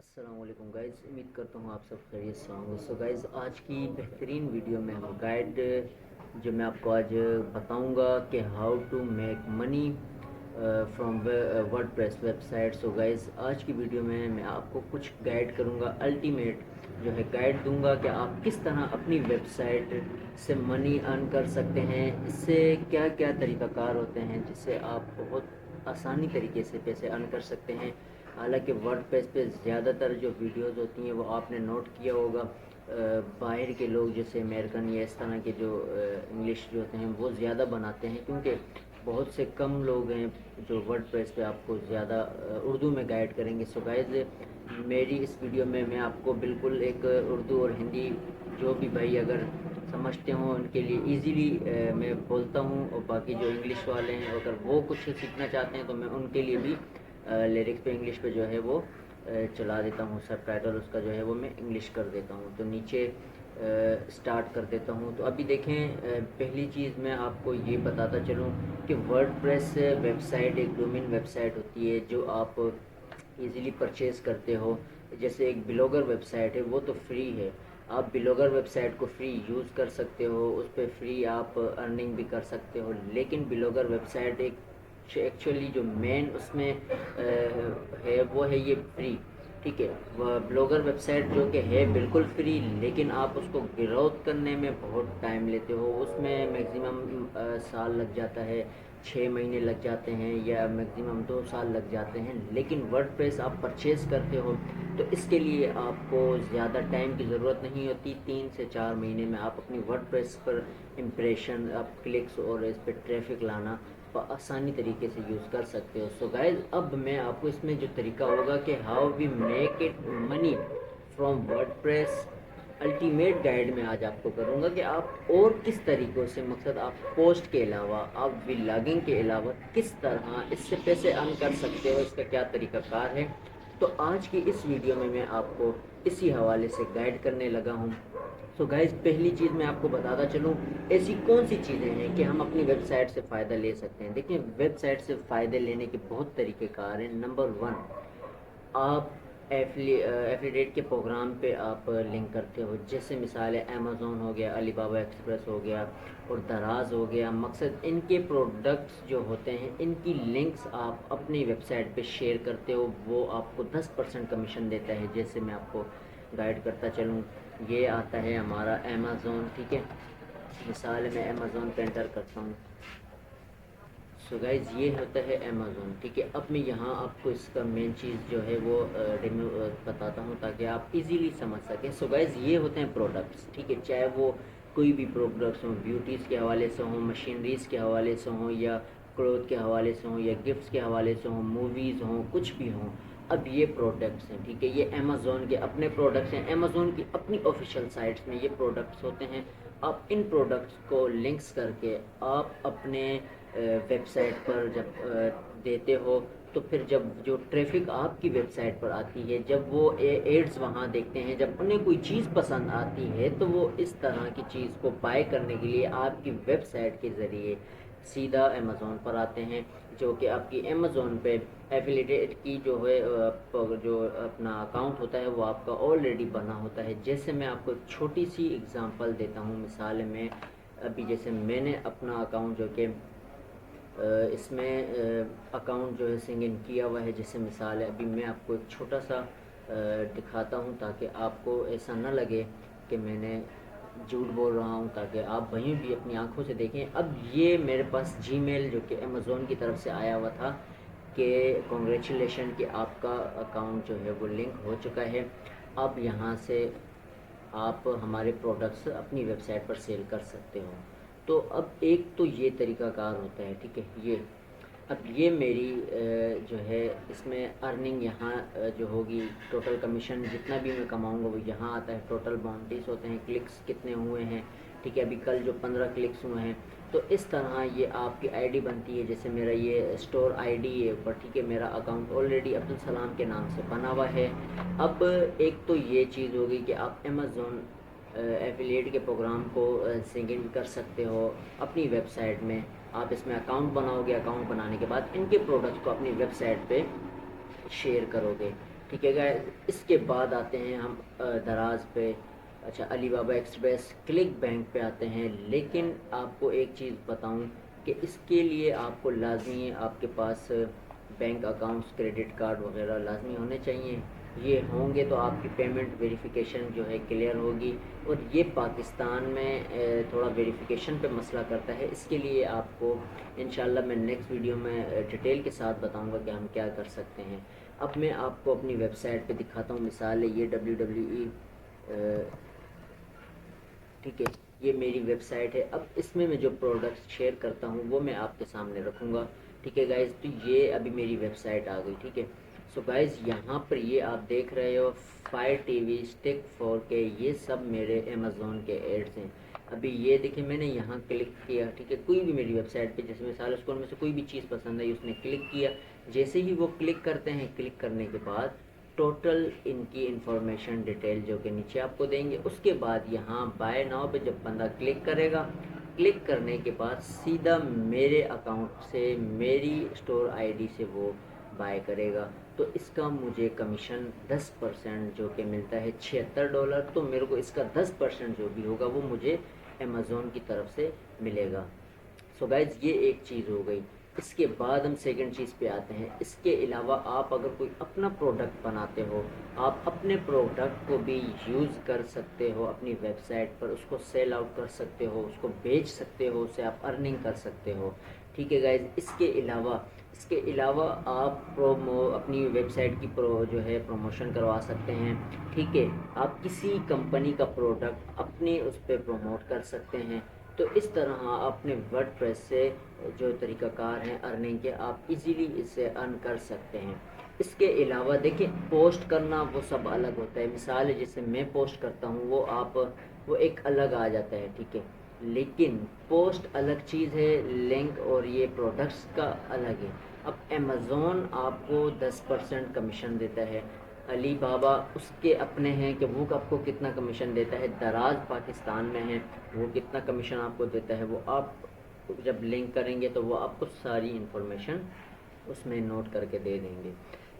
अस्सलाम वालेकुम गाइज़, उम्मीद करता हूँ आप सब खैरियत से होंगे। सो गाइज़, आज की बेहतरीन वीडियो में हम गाइड जो मैं आपको आज बताऊँगा कि how to make money from WordPress website. So guys, आज की वीडियो में मैं आपको कुछ गाइड करूँगा, अल्टीमेट जो है गाइड दूंगा कि आप किस तरह अपनी वेबसाइट से मनी अर्न कर सकते हैं। इससे क्या क्या तरीक़ाकार होते हैं जिससे आप बहुत आसानी तरीके से पैसे अर्न कर सकते हैं। हालांकि वर्डप्रेस पे ज़्यादातर जो वीडियोस होती हैं वो आपने नोट किया होगा, बाहर के लोग जैसे अमेरिकन या इस तरह के जो इंग्लिश जो होते हैं वो ज़्यादा बनाते हैं, क्योंकि बहुत से कम लोग हैं जो वर्डप्रेस पे आपको ज़्यादा उर्दू में गाइड करेंगे। सो गाइस, मेरी इस वीडियो में मैं आपको बिल्कुल एक उर्दू और हिंदी जो भी भाई अगर समझते हों उनके लिए इजीली मैं बोलता हूँ, और बाकी जो इंग्लिश वाले हैं अगर वो कुछ सीखना चाहते हैं तो मैं उनके लिए भी लिरिक्स पे इंग्लिश पे जो है वो चला देता हूँ, सब टाइटल उसका जो है वो मैं इंग्लिश कर देता हूँ। तो नीचे स्टार्ट कर देता हूँ। तो अभी देखें, पहली चीज़ मैं आपको ये बताता चलूँ कि वर्डप्रेस वेबसाइट एक डोमेन वेबसाइट होती है जो आप इजीली परचेज़ करते हो। जैसे एक ब्लॉगर वेबसाइट है वो तो फ्री है, आप ब्लॉगर वेबसाइट को फ्री यूज़ कर सकते हो, उस पर फ्री आप अर्निंग भी कर सकते हो। लेकिन ब्लॉगर वेबसाइट एक एक्चुअली जो मेन उसमें है वो है ये फ्री, ठीक है। वह ब्लॉगर वेबसाइट जो कि है बिल्कुल फ्री, लेकिन आप उसको ग्रोथ करने में बहुत टाइम लेते हो, उसमें मैक्सिमम साल लग जाता है, 6 महीने लग जाते हैं, या मैक्सिमम 2 साल लग जाते हैं। लेकिन वर्डप्रेस आप परचेज़ करते हो तो इसके लिए आपको ज़्यादा टाइम की ज़रूरत नहीं होती। 3 से 4 महीने में आप अपनी वर्डप्रेस पर इम्प्रेशन, आप क्लिक्स और इस पर ट्रैफिक लाना आसानी तरीके से यूज़ कर सकते हो। सो गाइज, अब मैं आपको इसमें जो तरीका होगा कि how we make it money from WordPress ultimate guide में आज आपको करूँगा कि आप और किस तरीक़ों से, मकसद आप पोस्ट के अलावा, आप व्लॉगिंग के अलावा किस तरह इससे पैसे अर्न कर सकते हो, इसका क्या तरीक़ाकार है। तो आज की इस वीडियो में मैं आपको इसी हवाले से गाइड करने लगा हूँ। सो गाइज, पहली चीज़ मैं आपको बताता चलूँ, ऐसी कौन सी चीज़ें हैं कि हम अपनी वेबसाइट से फ़ायदा ले सकते हैं। देखिए, वेबसाइट से फ़ायदे लेने के बहुत तरीक़ेकार हैं। नंबर 1, आप एफिलिएट के प्रोग्राम पे आप लिंक करते हो। जैसे मिसाल है अमेज़न हो गया, अलीबाबा एक्सप्रेस हो गया और दराज हो गया। मकसद इनके प्रोडक्ट्स जो होते हैं इनकी लिंक्स आप अपनी वेबसाइट पे शेयर करते हो, वो आपको 10% कमीशन देता है। जैसे मैं आपको गाइड करता चलूँ, ये आता है हमारा अमेज़न, ठीक है। मिसाल मैं अमेज़न पे एंटर करता हूँ। सो गाइज, ये होता है अमेज़न, ठीक है। अब मैं यहाँ आपको इसका मेन चीज़ जो है वो डेमो बताता हूँ ताकि आप इजीली समझ सकें। सो गाइज, ये होते हैं प्रोडक्ट्स, ठीक है। चाहे वो कोई भी प्रोडक्ट्स हों, ब्यूटीज़ के हवाले से हों, मशीनरीज़ के हवाले से हों, या क्लोथ के हवाले से हों, या गिफ्ट्स के हवाले से हों, मूवीज़ हों, कुछ भी हों। अब ये प्रोडक्ट्स हैं, ठीक है। ये अमेज़न के अपने प्रोडक्ट्स हैं, अमेज़न की अपनी ऑफिशियल साइट्स में ये प्रोडक्ट्स होते हैं। आप इन प्रोडक्ट्स को लिंक्स करके आप अपने वेबसाइट पर जब देते हो, तो फिर जब जो ट्रैफिक आपकी वेबसाइट पर आती है, जब वो एड्स वहाँ देखते हैं, जब उन्हें कोई चीज़ पसंद आती है, तो वो इस तरह की चीज़ को बाय करने के लिए आपकी वेबसाइट के ज़रिए सीधा अमेज़न पर आते हैं, जो कि आपकी अमेज़न पे एफिलिएटेड की जो है जो अपना अकाउंट होता है वो आपका ऑलरेडी बना होता है। जैसे मैं आपको एक छोटी सी एग्ज़ाम्पल देता हूँ, मिसाल में अभी जैसे मैंने अपना अकाउंट जो कि इसमें अकाउंट जो है सिंग इन किया हुआ है। जैसे मिसाल है, अभी मैं आपको एक छोटा सा दिखाता हूँ ताकि आपको ऐसा ना लगे कि मैंने झूठ बोल रहा हूँ, ताकि आप वहीं भी अपनी आंखों से देखें। अब ये मेरे पास जीमेल जो कि अमेज़न की तरफ से आया हुआ था कि कॉन्ग्रेचुलेशन कि आपका अकाउंट जो है वो लिंक हो चुका है, अब यहाँ से आप हमारे प्रोडक्ट्स अपनी वेबसाइट पर सेल कर सकते हो। तो अब एक तो ये तरीक़ाकार होता है, ठीक है। ये अब ये मेरी जो है इसमें अर्निंग यहाँ जो होगी, टोटल कमीशन जितना भी मैं कमाऊँगा वो यहाँ आता है। टोटल बाउंटीज होते हैं, क्लिक्स कितने हुए हैं, ठीक है। अभी कल जो 15 क्लिक्स हुए हैं, तो इस तरह ये आपकी आईडी बनती है। जैसे मेरा ये स्टोर आईडी है ऊपर, ठीक है। मेरा अकाउंट ऑलरेडी अब्दुल सलाम के नाम से बना हुआ है। अब एक तो ये चीज़ होगी कि आप अमेज़न एफिलिएट के प्रोग्राम को सिंग इन कर सकते हो अपनी वेबसाइट में। आप इसमें अकाउंट बनाओगे, अकाउंट बनाने के बाद इनके प्रोडक्ट्स को अपनी वेबसाइट पे शेयर करोगे, ठीक है गाइस। इसके बाद आते हैं हम दराज पे, अच्छा अली बाबा एक्सप्रेस, क्लिक बैंक पे आते हैं। लेकिन आपको एक चीज़ बताऊं कि इसके लिए आपको लाजमी है आपके पास बैंक अकाउंट्स, क्रेडिट कार्ड वगैरह लाजमी होने चाहिए। ये होंगे तो आपकी पेमेंट वेरिफिकेशन जो है क्लियर होगी। और ये पाकिस्तान में थोड़ा वेरिफिकेशन पे मसला करता है। इसके लिए आपको इंशाल्लाह मैं नेक्स्ट वीडियो में डिटेल के साथ बताऊंगा कि हम क्या कर सकते हैं। अब मैं आपको अपनी वेबसाइट पे दिखाता हूँ। मिसाल है ये WWE, ठीक है, ये मेरी वेबसाइट है। अब इसमें मैं जो प्रोडक्ट्स शेयर करता हूँ वो मैं आपके सामने रखूँगा। ठीक है गाइज़, तो ये अभी मेरी वेबसाइट आ गई। ठीक है, सो गाइज़ यहाँ पर ये आप देख रहे हो फायर टीवी स्टिक 4K, ये सब मेरे अमेज़ोन के एड्स हैं। अभी ये देखिए मैंने यहाँ क्लिक किया, ठीक है, कोई भी मेरी वेबसाइट पे जैसे मिसाल उसको में से कोई भी चीज़ पसंद आई, उसने क्लिक किया। जैसे ही वो क्लिक करते हैं, क्लिक करने के बाद टोटल इनकी इंफॉर्मेशन डिटेल जो कि नीचे आपको देंगे। उसके बाद यहाँ बाय नाउ पे जब बंदा क्लिक करेगा, क्लिक करने के बाद सीधा मेरे अकाउंट से, मेरी स्टोर आईडी से वो बाय करेगा। तो इसका मुझे कमीशन 10% जो कि मिलता है $76। तो मेरे को इसका 10% जो भी होगा वो मुझे अमेज़ोन की तरफ से मिलेगा। सो गाइज ये एक चीज़ हो गई। इसके बाद हम सेकंड चीज़ पे आते हैं। इसके अलावा आप अगर कोई अपना प्रोडक्ट बनाते हो, आप अपने प्रोडक्ट को भी यूज़ कर सकते हो अपनी वेबसाइट पर, उसको सेल आउट कर सकते हो, उसको बेच सकते हो, उससे आप अर्निंग कर सकते हो। ठीक है गाइज, इसके अलावा आप अपनी वेबसाइट की जो है प्रमोशन करवा सकते हैं। ठीक है, आप किसी कंपनी का प्रोडक्ट अपने उस पर प्रमोट कर सकते हैं। तो इस तरह अपने वर्डप्रेस से जो तरीक़ाकार हैं अर्निंग के, आप इजीली इससे अर्न कर सकते हैं। इसके अलावा देखिए पोस्ट करना वो सब अलग होता है। मिसाल है जैसे मैं पोस्ट करता हूँ वो एक अलग आ जाता है। ठीक है, लेकिन पोस्ट अलग चीज़ है, लिंक और ये प्रोडक्ट्स का अलग है। अब अमेज़ोन आपको 10% कमीशन देता है। अली बाबा उसके अपने हैं कि वो आपको कितना कमीशन देता है। दराज पाकिस्तान में है, वो कितना कमीशन आपको देता है वो आप जब लिंक करेंगे तो वो आपको सारी इन्फॉर्मेशन उसमें नोट करके दे देंगे।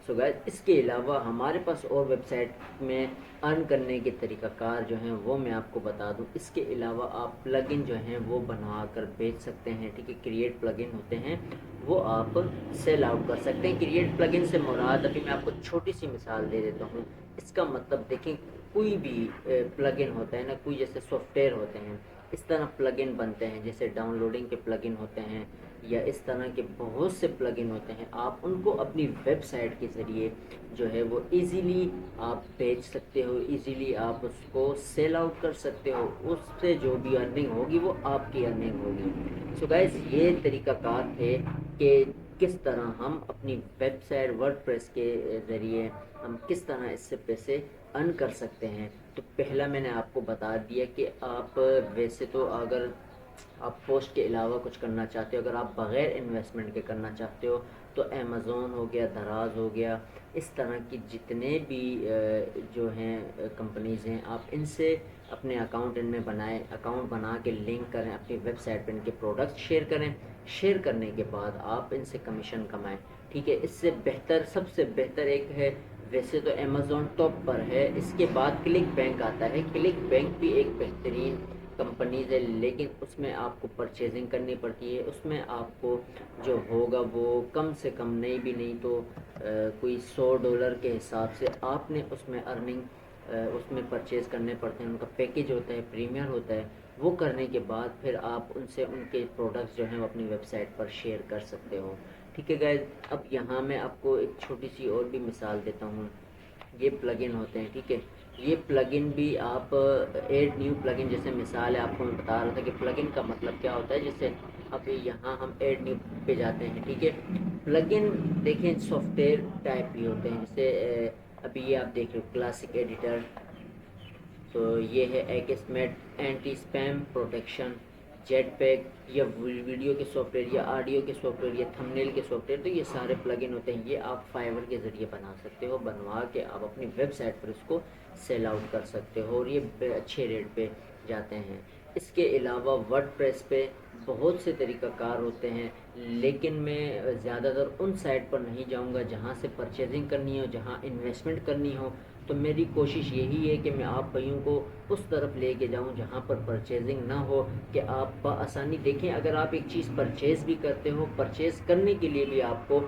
सो गाइस, इसके अलावा हमारे पास और वेबसाइट में अर्न करने के तरीक़ाकार जो हैं वो मैं आपको बता दूं। इसके अलावा आप प्लगइन जो हैं वो बना कर बेच सकते हैं। ठीक है, क्रिएट प्लगइन होते हैं, वो आप सेल आउट कर सकते हैं। क्रिएट प्लगइन से मुराद, अभी मैं आपको छोटी सी मिसाल दे देता हूँ। इसका मतलब देखें, कोई भी प्लगइन होता है ना, कोई जैसे सॉफ्टवेयर होते हैं, इस तरह प्लगइन बनते हैं, जैसे डाउनलोडिंग के प्लगइन होते हैं या इस तरह के बहुत से प्लगइन होते हैं। आप उनको अपनी वेबसाइट के ज़रिए जो है वो इजीली आप बेच सकते हो, इजीली आप उसको सेल आउट कर सकते हो। उससे जो भी अर्निंग होगी वो आपकी अर्निंग होगी। सो गाइस, ये तरीक़ाकार थे कि किस तरह हम अपनी वेबसाइट वर्डप्रेस के ज़रिए हम किस तरह इससे पैसे अर्न कर सकते हैं। तो पहला मैंने आपको बता दिया कि आप वैसे तो अगर आप पोस्ट के अलावा कुछ करना चाहते हो, अगर आप बग़ैर इन्वेस्टमेंट के करना चाहते हो, तो अमेज़ोन हो गया, दराज हो गया, इस तरह की जितने भी जो हैं कंपनीज़ हैं, आप इनसे अपने अकाउंट इनमें बनाएं, अकाउंट बना के लिंक करें अपनी वेबसाइट पर, इनके प्रोडक्ट्स शेयर करें। शेयर करने के बाद आप इनसे कमीशन कमाएं। ठीक है, इससे बेहतर, सबसे बेहतर एक है, वैसे तो अमेज़ोन टॉप पर है, इसके बाद क्लिक बैंक आता है। क्लिक बैंक भी एक बेहतरीन कंपनीज़ है, लेकिन उसमें आपको परचेजिंग करनी पड़ती है। उसमें आपको जो होगा वो कम से कम, नहीं भी नहीं तो कोई $100 के हिसाब से आपने उसमें अर्निंग उसमें परचेज़ करने पड़ते हैं। उनका पैकेज होता है, प्रीमियर होता है। वो करने के बाद फिर आप उनसे उनके प्रोडक्ट्स जो हैं वो अपनी वेबसाइट पर शेयर कर सकते हो। ठीक है गाइस, अब यहाँ मैं आपको एक छोटी सी और भी मिसाल देता हूँ। ये प्लगइन होते हैं। ठीक है, ये प्लगइन भी आप ऐड न्यू प्लगइन, जैसे मिसाल है आपको मैं बता रहा था कि प्लगइन का मतलब क्या होता है। जैसे अभी यहाँ हम ऐड न्यू पे जाते हैं। ठीक है, प्लगइन देखें सॉफ्टवेयर टाइप भी होते हैं। जैसे अभी ये आप देख रहे हो क्लासिक एडिटर, तो ये है Akismet anti spam protection, Jetpack, या वीडियो के सॉफ्टवेयर या ऑडियो के सॉफ्टवेयर या थंबनेल के सॉफ्टवेयर। तो ये सारे प्लगइन होते हैं, ये आप फाइवर के ज़रिए बना सकते हो। बनवा के आप अपनी वेबसाइट पर इसको सेल आउट कर सकते हो और ये अच्छे रेट पे जाते हैं। اس کے علاوہ ورڈ پریس پہ بہت سے طریقہ کار ہوتے ہیں، لیکن میں زیادہ تر ان سائٹ پر نہیں جاؤں گا جہاں سے پرچیزنگ کرنی ہو، جہاں انویسٹمنٹ کرنی ہو. تو میری کوشش یہی ہے کہ میں آپ بھائیوں کو اس طرف لے کے جاؤں جہاں پر پرچیزنگ نہ ہو، کہ آپ بآسانی دیکھیں. اگر آپ ایک چیز پرچیز بھی کرتے ہو، پرچیز کرنے کے لیے بھی آپ کو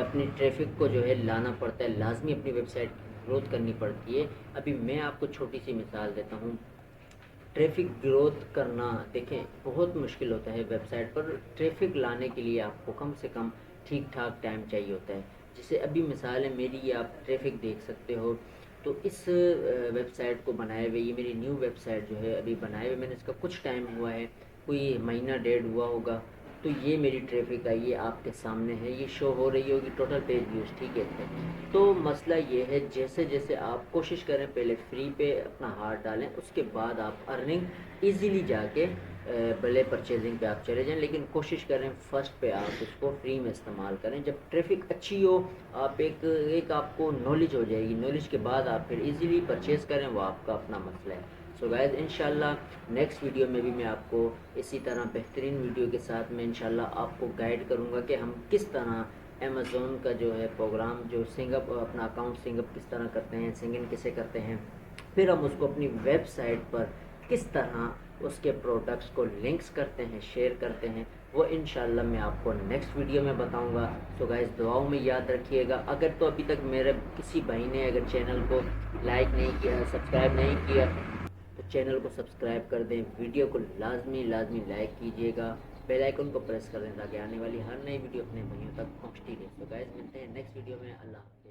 اپنی ٹریفک کو جو ہے لانا پڑتا ہے، لازمی اپنی ویب سائٹ کی گروتھ کرنی پڑتی ہے. ابھی میں آپ کو چھوٹی سی مثال دیتا ہوں. ٹریفک گروتھ کرنا دیکھیں بہت مشکل ہوتا ہے. ویب سائٹ پر ٹریفک لانے کے لیے آپ کو کم سے کم ٹھیک ٹھاک ٹائم چاہیے ہوتا ہے. جیسے ابھی مثال ہے میری، آپ ٹریفک دیکھ سکتے ہو. تو اس ویب سائٹ کو بنائے ہوئے، یہ میری نیو ویب سائٹ جو ہے ابھی بنائے ہوئے میں نے، اس کا کچھ ٹائم ہوا ہے، کوئی مہینہ ڈیڑھ ہوا ہوگا. تو یہ میری ٹریفک آئی ہے، آپ کے سامنے ہے، یہ شو ہو رہی ہوگی ٹوٹل پیج ویوز. ٹھیک ہے. تو مسئلہ یہ ہے، جیسے جیسے آپ کوشش کریں پہلے فری پہ اپنا ہاتھ ڈالیں، اس کے بعد آپ ارننگ ایزیلی جا کے بھلے پرچیزنگ پہ آپ چلے جائیں، لیکن کوشش کریں فرسٹ پہ آپ اس کو فری میں استعمال کریں. جب ٹریفک اچھی ہو، آپ ایک آپ کو نالج ہو جائے گی، نالج کے بعد آپ پھر ایزیلی پرچیز کریں، وہ آپ کا اپنا مسئلہ ہے. سو گائز انشاءاللہ نیکسٹ ویڈیو میں بھی میں آپ کو اسی طرح بہترین ویڈیو کے ساتھ میں انشاءاللہ آپ کو گائیڈ کروں گا کہ ہم کس طرح امیزون کا جو ہے پروگرام، جو سنگ اپ، اپنا اکاؤنٹ سنگ اپ کس طرح کرتے ہیں، سنگ ان کسے کرتے ہیں، پھر ہم اس کو اپنی ویب سائٹ پر کس طرح اس کے پروڈکٹس کو لنکس کرتے ہیں، شیئر کرتے ہیں، وہ انشاءاللہ میں آپ کو نیکسٹ ویڈیو میں بتاؤں گا. سو گائز دعاؤں میں یاد رکھیے گا. اگر تو ابھی تک میرے کسی بھائی نے اگر چینل کو لائک نہیں کیا، سبسکرائب نہیں کیا، تو چینل کو سبسکرائب کر دیں، ویڈیو کو لازمی لائک کیجیے گا، بیل آئیکن کو پریس کر دیں تاکہ آنے والی ہر نئی ویڈیو اپنے بھائیوں تک پہنچتی رہے. سو گائز ملتے ہیں نیکسٹ ویڈیو میں. اللہ